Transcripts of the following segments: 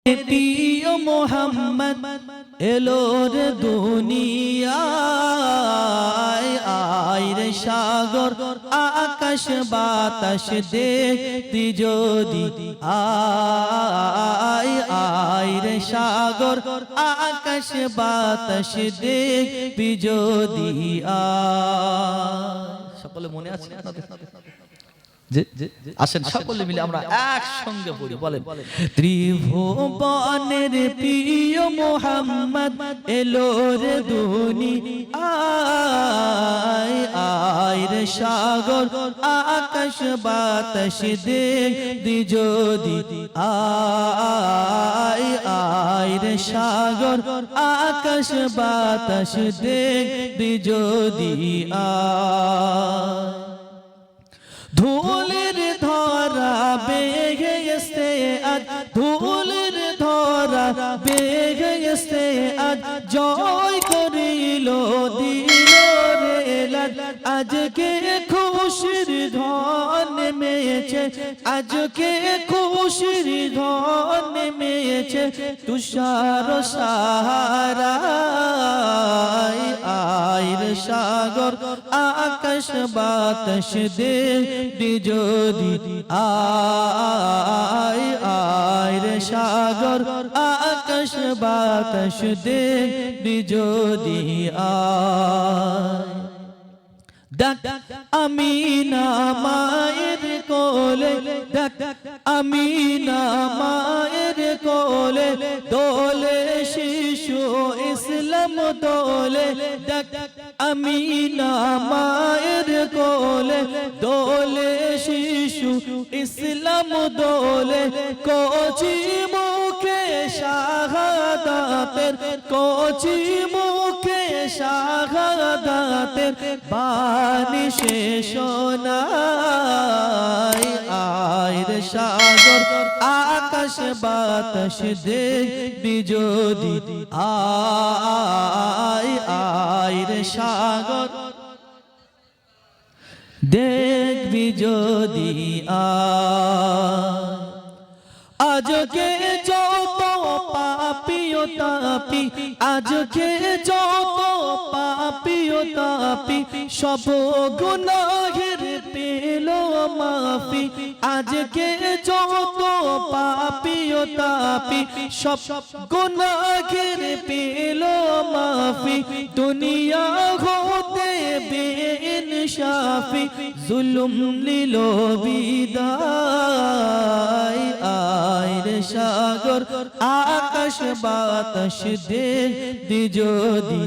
প্রিয় মোহাম্মদ এলো রে দুনিয়ায়, আয় রে সাগর আকাশ বাতাস দেখতি যদি, আয় আয় রে সাগর আকাশ বাতাস দেখবি যদি, সকলে মনে আছে আসেন সকলে মিলে আমরা একসঙ্গে পড়ি, বলেন ত্রিভুবনের প্রিয় মোহাম্মদ এলো রে দুনিয়ায়, আয় রে সাগর আকাশ বাতাস দেখবি যদি, আয় আয় রে সাগর আকাশ বাতাস দেখবি যদি, ধুলের ধরা বেগেছে আজ, ধুলের ধরা বেগেছে আজ, জয় করিল দিল রে লাজ, আজকে খুশির ধন নেমেছে, আজকে খুশির ধন নেমেছে, তুষার সাহারায়, আয় রে সাগর আকাশ বাতাস দেখবি যদি, আয় আয় রে সাগর আকাশ বাতাস দেখবি যদি, দেখ আমিনা মায়ের কোলে, দেখ আমিনা মায়ের কোলে, দোলে শিশু ইসলাম দোলে, দেখ আমিনা মায়ের কোলে, দোলে শিশু ইসলাম দোলে, কচি মুখে শাহাদাতের, কচি মুখে শাহাদাতের বাণী সে শোনায়, আয় রে সাগর আকাশ বাতাস দেখবি যদি, আয় আয় রে সাগর দেখবি যদি, আজকে যত পাপী ও তাপী, আজকে যত পাপী ও তাপী, সব গুনাহের পেল মাফি, আজকে যত পাপী ও তাপী, সব গুনাহের পেল মাফি, দুনিয়া হতে বেইনসাফি জুলুম নিল বিদায়, আয় রে সাগর আকাশ বাতাস দেখবি যদি,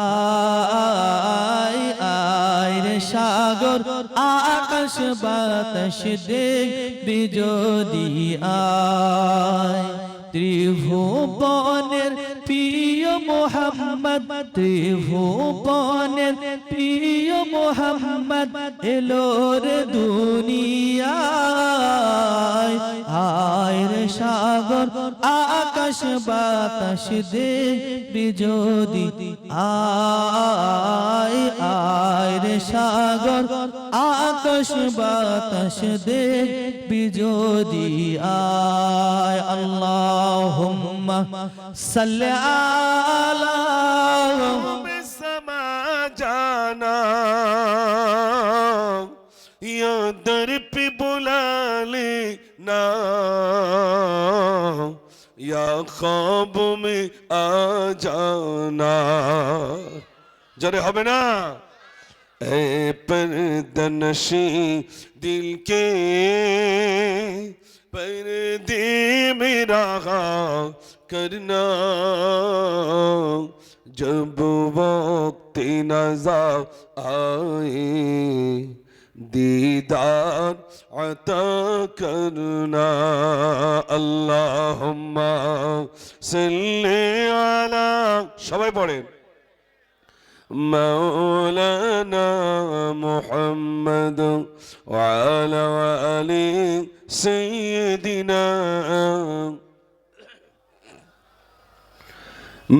আয় আয় রে সাগর আকাশ বাতাস দেখবি যদি, আয় ত্রিভুবনের প্রিয় মোহাম্মদ, ত্রিভুবনের প্রিয় মোহাম্মদ এলো রে দুনিয়ায়, আয় রে সাগর আকাশ বাতাস দেখবি যদি, আয় আয় রে সাগর আকাশ বাতাস দেখবি যদি, আয় আল্লাহুম্মা সাল্লি আলা समा जाना, या दर पे बुला लेना, या ख्वाब में आ जाना, जरे হবে না ए पर्दनशी दिल के पर्दे में रहा करना, जब वक्त नज़र आए दीदार अता करना, अल्लाहुम्मा सल्ली अला, সবাই পড়েন मौलाना मुहम्मद वाला आले सैयदिना,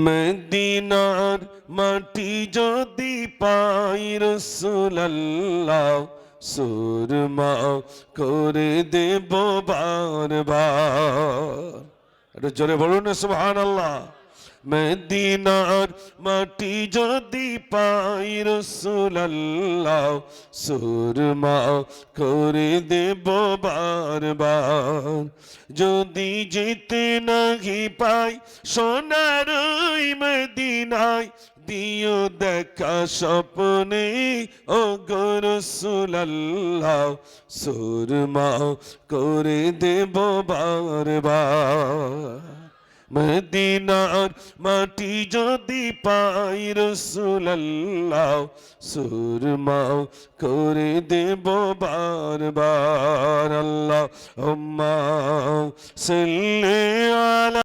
মদিনার মাটি যদি পাই রাসূলুল্লাহ, সুরমা করে দেব বারবার, একটু জোরে বলুন না সুবহানাল্লাহ। মদিনার মাটি যদি পাই রাসূলুল্লাহ, সুরমা করে দেব বারবার। যদি যেতে নাহি পাই সোনার ওই মদিনায়, দিও দেখা স্বপ্নে ও গো রাসূলুল্লাহ, সুরমা করে দেব বারবার। মদিনার মাটি যদি পাই রাসূলুল্লাহ, সুরমা করে দেব বারবার। আল্লাহুম্মা সাল্লি আলা